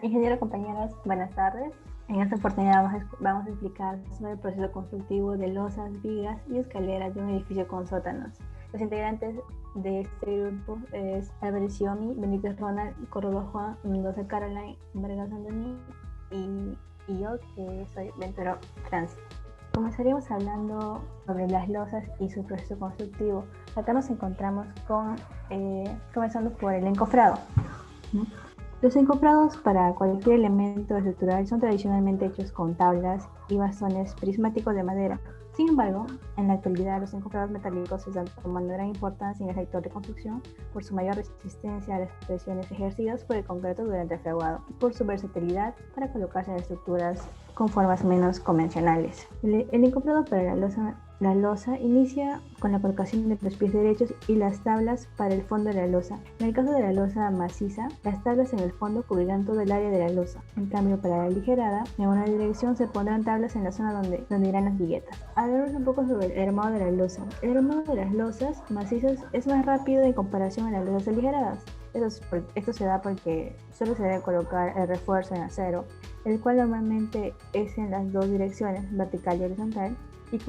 Ingeniero, compañeros, buenas tardes. En esta oportunidad vamos a explicar sobre el proceso constructivo de losas, vigas y escaleras de un edificio con sótanos. Los integrantes de este grupo es Álvarez Xiomi, Benítez Ronald, Córdoba Juan, Mendoza Caroline, Vargas Andoni y yo, que soy Ventero Francis. Comenzaríamos hablando sobre las losas y su proceso constructivo. Acá nos encontramos comenzando por el encofrado, ¿no? Los encofrados para cualquier elemento estructural son tradicionalmente hechos con tablas y bastones prismáticos de madera. Sin embargo, en la actualidad los encofrados metálicos están tomando gran importancia en el sector de construcción por su mayor resistencia a las presiones ejercidas por el concreto durante el fraguado y por su versatilidad para colocarse en estructuras con formas menos convencionales. El encofrado para la losa inicia con la colocación de los pies derechos y las tablas para el fondo de la losa. En el caso de la losa maciza, las tablas en el fondo cubrirán todo el área de la losa. En cambio, para la aligerada, en una dirección se pondrán tablas en la zona donde irán las viguetas. Hablemos un poco sobre el armado de la losa. El armado de las losas macizas es más rápido en comparación a las losas aligeradas. Esto se da porque solo se debe colocar el refuerzo en acero, el cual normalmente es en las dos direcciones, vertical y horizontal, y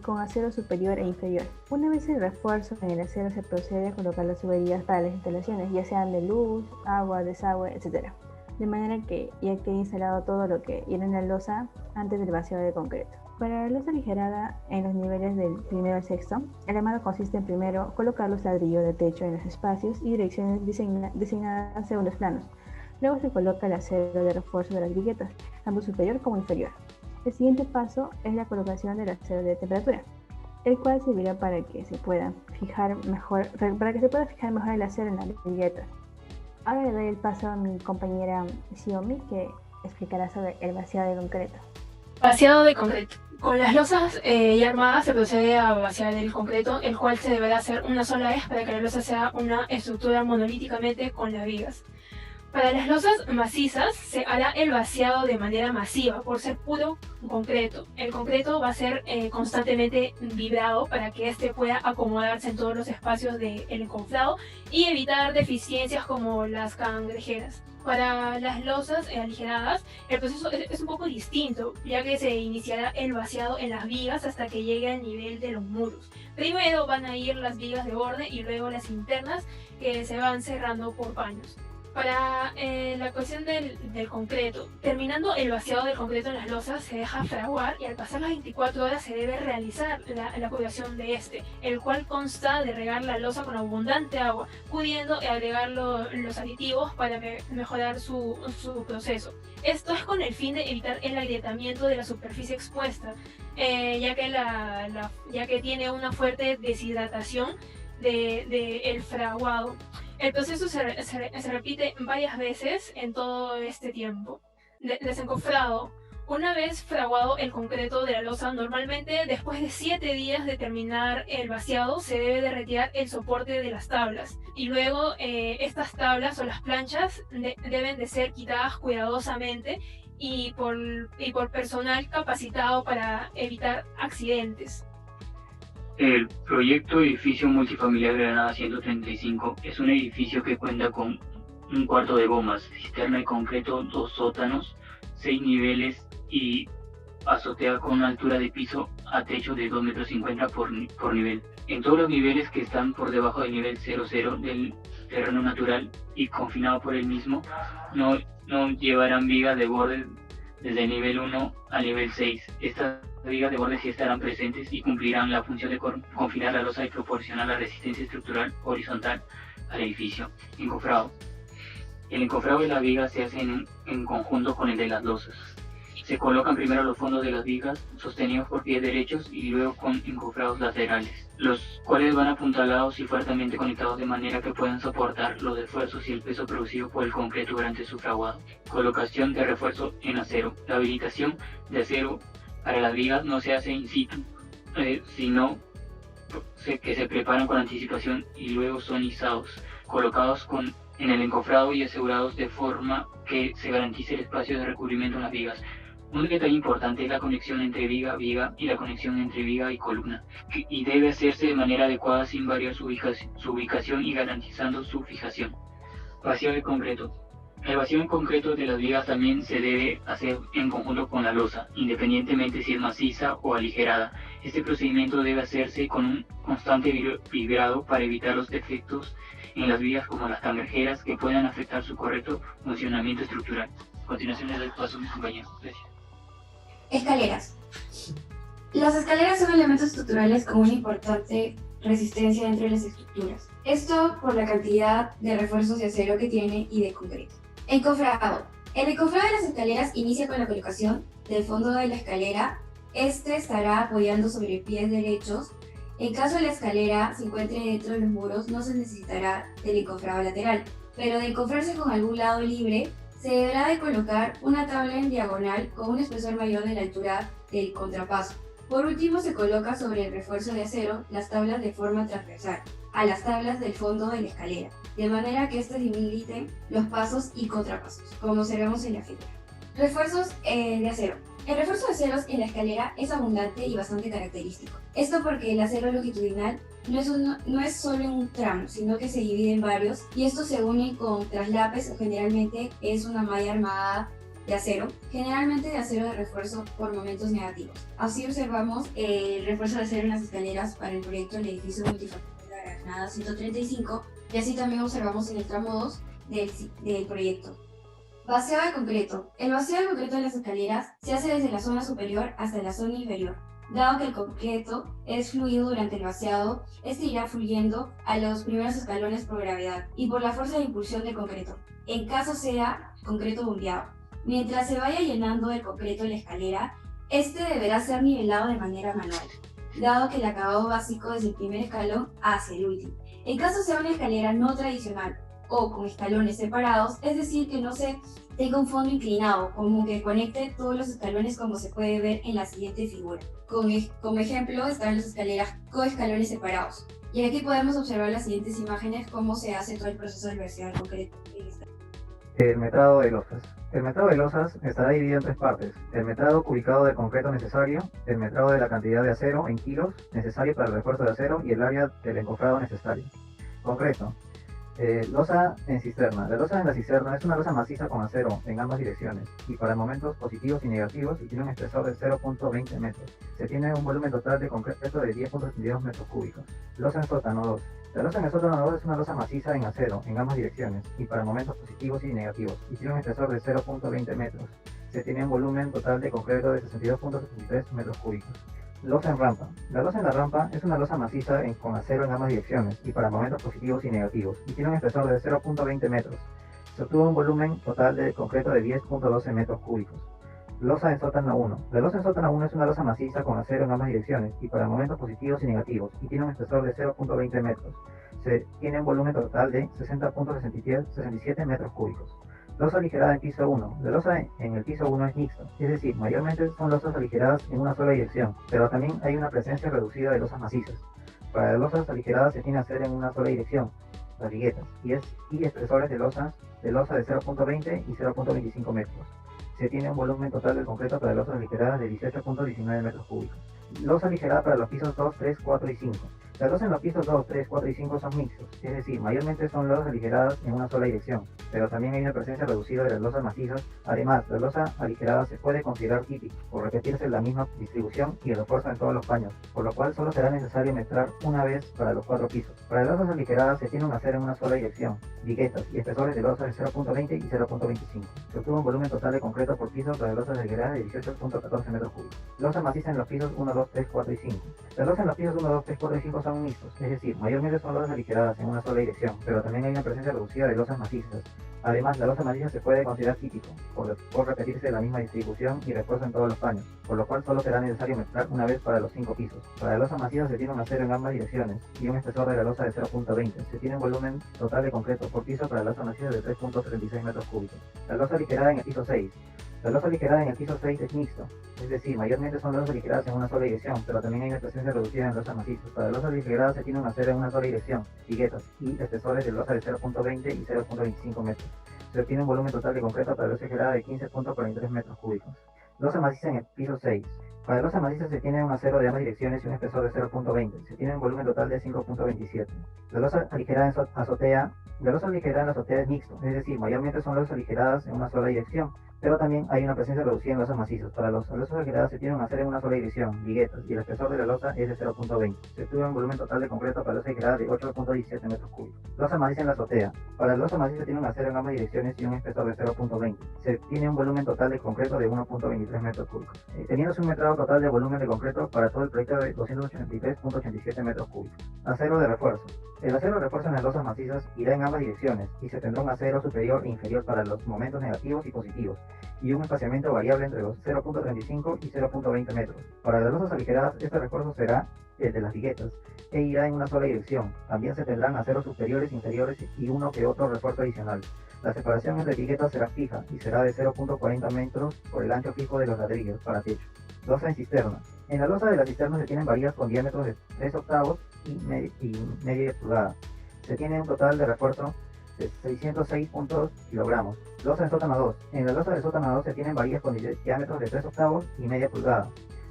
con acero superior e inferior. Una vez el refuerzo en el acero, se procede a colocar las tuberías para las instalaciones, ya sean de luz, agua, desagüe, etc. De manera que ya quede instalado todo lo que irá en la losa antes del vaciado de concreto. Para la losa aligerada en los niveles del primero al sexto, el armado consiste en primero colocar los ladrillos de techo en los espacios y direcciones designadas según los planos. Luego se coloca el acero de refuerzo de las viguetas, tanto superior como inferior. El siguiente paso es la colocación del acero de temperatura, el cual servirá para que se pueda fijar mejor el acero en la vigueta. Ahora le doy el paso a mi compañera Xiomi, que explicará sobre el vaciado de concreto. Vaciado de concreto. Con las losas ya armadas se procede a vaciar el concreto, el cual se deberá hacer una sola vez para que la losa sea una estructura monolíticamente con las vigas. Para las losas macizas se hará el vaciado de manera masiva por ser puro concreto. El concreto va a ser constantemente vibrado para que éste pueda acomodarse en todos los espacios del encofrado y evitar deficiencias como las cangrejeras. Para las losas aligeradas, el proceso es un poco distinto, ya que se iniciará el vaciado en las vigas hasta que llegue al nivel de los muros. Primero van a ir las vigas de borde y luego las internas, que se van cerrando por paños. Para la cuestión del concreto, terminando el vaciado del concreto en las losas, se deja fraguar y al pasar las 24 horas se debe realizar la curación de este, el cual consta de regar la losa con abundante agua, pudiendo agregar los aditivos para mejorar su proceso. Esto es con el fin de evitar el agrietamiento de la superficie expuesta, ya que tiene una fuerte deshidratación del fraguado. El proceso se repite varias veces en todo este tiempo. Desencofrado. Una vez fraguado el concreto de la losa, normalmente después de 7 días de terminar el vaciado, se debe de retirar el soporte de las tablas. Y luego estas tablas o las planchas deben de ser quitadas cuidadosamente y por personal capacitado para evitar accidentes. El proyecto Edificio Multifamiliar Granada 135 es un edificio que cuenta con un cuarto de gomas, cisterna de concreto, 2 sótanos, 6 niveles y azotea con una altura de piso a techo de 2,50 m por nivel. En todos los niveles que están por debajo del nivel 00 del terreno natural y confinado por el mismo, no llevarán vigas de borde desde el nivel 1 al nivel 6. Estas vigas de borde sí estarán presentes y cumplirán la función de confinar la losa y proporcionar la resistencia estructural horizontal al edificio. Encofrado. El encofrado de las vigas se hace en conjunto con el de las losas. Se colocan primero los fondos de las vigas sostenidos por pies derechos y luego con encofrados laterales, los cuales van apuntalados y fuertemente conectados de manera que puedan soportar los esfuerzos y el peso producido por el concreto durante su fraguado. Colocación de refuerzo en acero. La habilitación de acero para las vigas no se hace in situ, sino que se preparan con anticipación y luego son izados, colocados en el encofrado y asegurados de forma que se garantice el espacio de recubrimiento en las vigas. Un detalle importante es la conexión entre viga y la conexión entre viga y columna, y debe hacerse de manera adecuada sin variar su ubicación y garantizando su fijación. Vaciado de concreto. El vacío en concreto de las vigas también se debe hacer en conjunto con la losa, independientemente si es maciza o aligerada. Este procedimiento debe hacerse con un constante vibrado para evitar los defectos en las vigas como las cangrejeradas que puedan afectar su correcto funcionamiento estructural. A continuación le doy paso a mi compañero. Gracias. Escaleras. Las escaleras son elementos estructurales con una importante resistencia entre las estructuras. Esto por la cantidad de refuerzos de acero que tiene y de concreto. Encofrado. El encofrado de las escaleras inicia con la colocación del fondo de la escalera. Este estará apoyando sobre pies derechos. En caso de la escalera se encuentre dentro de los muros, no se necesitará del encofrado lateral, pero de encofrarse con algún lado libre, se deberá de colocar una tabla en diagonal con un espesor mayor de la altura del contrapaso. Por último, se coloca sobre el refuerzo de acero las tablas de forma transversal a las tablas del fondo de la escalera, de manera que éstas limiten los pasos y contrapasos, como observamos en la figura. Refuerzos de acero. El refuerzo de aceros en la escalera es abundante y bastante característico. Esto porque el acero longitudinal no es solo en un tramo, sino que se divide en varios, y estos se unen con traslapes o generalmente es una malla armada de acero, generalmente de acero de refuerzo por momentos negativos. Así observamos el refuerzo de acero en las escaleras para el proyecto del edificio multifamiliar Granada 135, y así también observamos en el tramo 2 del proyecto. Vaciado de concreto. El vaciado de concreto en las escaleras se hace desde la zona superior hasta la zona inferior. Dado que el concreto es fluido durante el vaciado, este irá fluyendo a los primeros escalones por gravedad y por la fuerza de impulsión del concreto, en caso sea concreto bombeado. Mientras se vaya llenando el concreto en la escalera, este deberá ser nivelado de manera manual, dado que el acabado básico desde el primer escalón hacia el último. En caso sea una escalera no tradicional o con escalones separados, es decir, que no se tenga un fondo inclinado, como que conecte todos los escalones como se puede ver en la siguiente figura. Como ejemplo están las escaleras con escalones separados. Y aquí podemos observar las siguientes imágenes cómo se hace todo el proceso de vaciado al concreto. El metrado de losas. El metrado de losas estará dividido en tres partes: el metrado cubicado de concreto necesario, el metrado de la cantidad de acero en kilos necesario para el refuerzo de acero y el área del encofrado necesario. Concreto. Losa en cisterna. La losa en la cisterna es una losa maciza con acero en ambas direcciones y para momentos positivos y negativos, y tiene un espesor de 0.20 metros. Se tiene un volumen total de concreto de 10.32 metros cúbicos. Losa en sótano 2. La losa en el sótano 2 es una losa maciza en acero en ambas direcciones y para momentos positivos y negativos, y tiene un espesor de 0.20 metros. Se tiene un volumen total de concreto de 62.73 metros cúbicos. Losa en rampa. La losa en la rampa es una losa maciza con acero en ambas direcciones y para momentos positivos y negativos, y tiene un espesor de 0.20 metros. Se obtuvo un volumen total de concreto de 10.12 metros cúbicos. Losa en sótano 1. La losa en sótano 1 es una losa maciza con acero en ambas direcciones y para momentos positivos y negativos, y tiene un espesor de 0.20 metros. Se tiene un volumen total de 60.67 metros cúbicos. Losa aligerada en piso 1. La losa en el piso 1 es mixta, es decir, mayormente son losas aligeradas en una sola dirección, pero también hay una presencia reducida de losas macizas. Para las losas aligeradas se tiene a hacer en una sola dirección, las viguetas, y espesores de losa de 0.20 y 0.25 metros. Se tiene un volumen total del concreto para losas aligeradas de 18.19 metros cúbicos. Losa aligerada para los pisos 2, 3, 4 y 5. Las losas en los pisos 2, 3, 4 y 5 son mixtos, es decir, mayormente son losas aligeradas en una sola dirección, pero también hay una presencia reducida de las losas macizas. Además, la losa aligerada se puede considerar típica, por repetirse la misma distribución y el refuerzo en todos los paños, por lo cual solo será necesario metrar una vez para los 4 pisos. Para las losas aligeradas se tiene un acero en una sola dirección, viguetas y espesores de losas de 0.20 y 0.25. Se obtuvo un volumen total de concreto por piso para losas aligeradas de 18.14 metros cúbicos. Losa maciza en los pisos 1, 2, 3, 4 y 5. Las losas en los pisos 1, 2, 3, 4 y 5 son mixtos, es decir, mayormente son losas aligeradas en una sola dirección, pero también hay una presencia reducida de losas macizas. Además, la losa maciza se puede considerar típico, por repetirse la misma distribución y refuerzo en todos los paños, por lo cual solo será necesario metrar una vez para los 5 pisos. Para la losa maciza se tiene un acero en ambas direcciones y un espesor de la losa de 0.20. Se tiene un volumen total de concreto por piso para la losa maciza de 3.36 metros cúbicos. La losa aligerada en el piso 6. La losa aligerada en el piso 6 es mixto, es decir, mayormente son losas aligeradas en una sola dirección, pero también hay una presencia reducida en losas macizas. Para losas aligeradas se tiene un acero en una sola dirección, viguetas y espesores de losa de 0.20 y 0.25 metros. Se obtiene un volumen total de concreto para losa aligerada de 15.43 metros cúbicos. Losa maciza en el piso 6. Para losa maciza se tiene un acero de ambas direcciones y un espesor de 0.20. Se tiene un volumen total de 5.27. La losa aligerada en azotea La losa aligerada en la azotea es mixto, es decir, mayormente son losas aligeradas en una sola dirección, pero también hay una presencia reducida en losas macizas. Para las losas aligeradas se tienen a hacer en una sola dirección, viguetas, y el espesor de la losa es de 0.20. Se estudia un volumen total de concreto para losa aligerada de 8.17 metros cúbicos. Losa maciza en la azotea. Para la losa maciza se tiene un acero en ambas direcciones y un espesor de 0.20. Se tiene un volumen total de concreto de 1.23 metros cúbicos. Teniéndose un metrado total de volumen de concreto para todo el proyecto de 283.87 metros cúbicos. Acero de refuerzo. El acero de refuerzo en las losas macizas irá en ambas direcciones y se tendrá un acero superior e inferior para los momentos negativos y positivos y un espaciamiento variable entre los 0.35 y 0.20 metros. Para las losas aligeradas este refuerzo será el de las viguetas e irá en una sola dirección. También se tendrán aceros superiores, inferiores y uno que otro refuerzo adicional. La separación entre viguetas será fija y será de 0.40 metros por el ancho fijo de los ladrillos para techo. Losa en cisterna. En la losa de la cisterna se tienen varillas con diámetros de 3 octavos y media pulgada. Se tiene un total de refuerzo de 606 kilogramos. Losa en sótano 2. En la losa del sótano 2 se tienen varillas con diámetros de 3 octavos y media pulgada.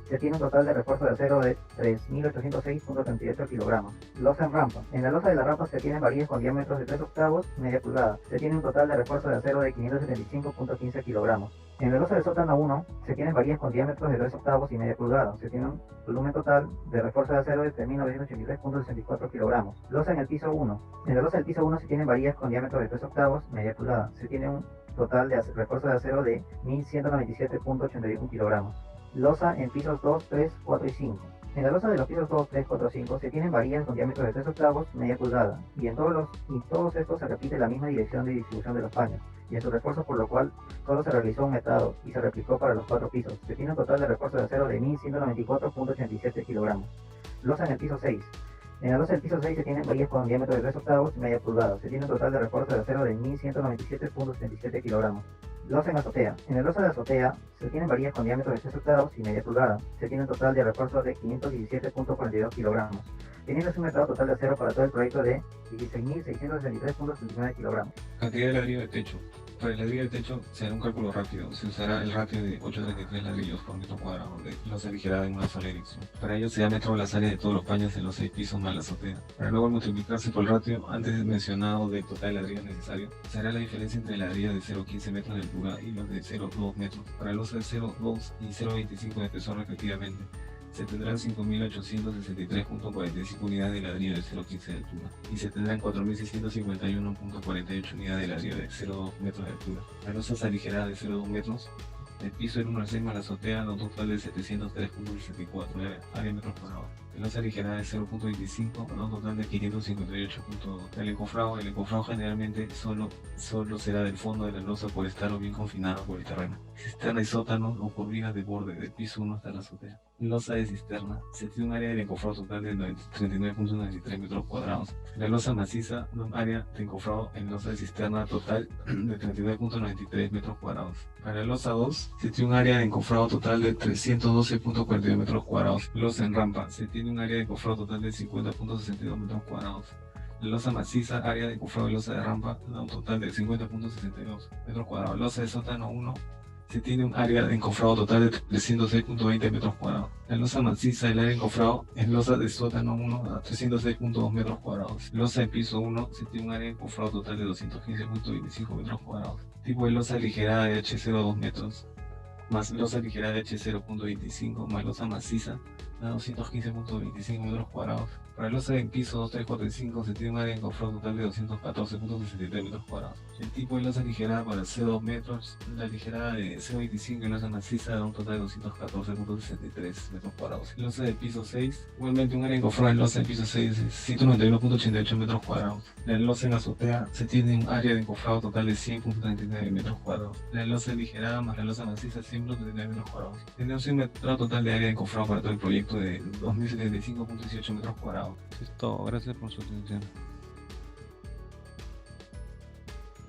Se tiene un total de refuerzo de acero de 3.806.38 kilogramos. Losa en rampa. En la losa de la rampa se tienen varillas con diámetros de 3 octavos y media pulgada. Se tiene un total de refuerzo de acero de 575.15 kilogramos. En la losa del sótano 1 se tienen varillas con diámetros de 3 octavos y media pulgada. Se tiene un volumen total de refuerzo de acero de 3.983.64 kilogramos. Losa en el piso 1. En la losa del piso 1 se tienen varillas con diámetros de 3 octavos y media pulgada. Se tiene un total de refuerzo de acero de 1.197.81 kilogramos. Losa en pisos 2, 3, 4 y 5. En la losa de los pisos 2, 3, 4 y 5 se tienen varillas con diámetros de 3 octavos, media pulgada, y en todos estos se repite la misma dirección de distribución de los paños, y en su refuerzo, por lo cual solo se realizó un metrado y se replicó para los 4 pisos. Se tiene un total de refuerzo de acero de 1.194.87 kilogramos. Losa en el piso 6. En la losa del piso 6 se tienen varillas con diámetro de 3 octavos y media pulgada. Se tiene un total de refuerzo de acero de 1.197.77 kilogramos. Losa en azotea. En la losa de azotea se tienen varillas con diámetro de 3 octavos y media pulgada. Se tiene un total de refuerzo de 517.42 kilogramos. Teniéndose un metrado total de acero para todo el proyecto de 16.663.79 kilogramos. Cantidad de ladrillo de techo. Para el ladrillo de techo se hará un cálculo rápido. Se usará el ratio de 833 ladrillos por metro cuadrado de losa aligerada en una sola dirección. Para ello se da metro las áreas de todos los paños en los 6 pisos más la azotea. Para luego multiplicarse por el ratio antes mencionado del total de ladrillos necesario, se hará la diferencia entre ladrillos de 0.15 metros de altura y los de 0.2 metros. Para losa de 0.2 y 0.25 de espesor respectivamente, se tendrán 5.863.45 unidades de ladrillo de 0.15 de altura y se tendrán 4.651.48 unidades de ladrillo de 0.2 metros de altura. Las losas aligeradas de 0.2 metros, el piso del 1 al 6 más la azotea da un total de 703.64 área metros cuadrados. La losa aligerada de 0.25 da un total de 558. El encofrado generalmente solo será del fondo de la losa por estar bien confinado por el terreno. Cisterna y sótano o por vigas de borde del piso 1 hasta la azotea. Losa de cisterna. Se tiene un área de encofrado total de 39.93 metros cuadrados. La losa maciza da un área de encofrado en losa de cisterna total de 39.93 metros cuadrados. Para la losa 2 se tiene un área de encofrado total de 312.42 metros cuadrados. Losa en rampa. Se tiene un área de encofrado total de 50.62 metros cuadrados. La losa maciza, área de encofrado y losa de rampa da un total de 50.62 metros cuadrados. Losa de sótano 1 se tiene un área de encofrado total de 306.20 metros cuadrados. La losa maciza, el área de encofrado en losa de sótano 1 a 306.2 metros cuadrados. Losa de piso 1 se tiene un área de encofrado total de 215.25 metros cuadrados. Tipo de losa aligerada de H02 metros, más losa aligerada de H0.25 más losa maciza da 215.25 metros cuadrados. Para losa de piso 2, 3, 4 y 5 se tiene un área de encofrado total de 214.63 metros cuadrados. El tipo de losa aligerada para C2 metros, la aligerada de C25 y losa maciza da un total de 214.63 metros cuadrados. Losa de piso 6, igualmente un área de encofrado en losa de piso 6 de 191.88 metros cuadrados. La losa en azotea se tiene un área de encofrado total de 100.39 metros cuadrados. La losa aligerada más la losa maciza 100.39 metros cuadrados. Tenemos un metrado total de área de encofrado para todo el proyecto de 2.075.18 metros cuadrados. Esto es todo, gracias por su atención.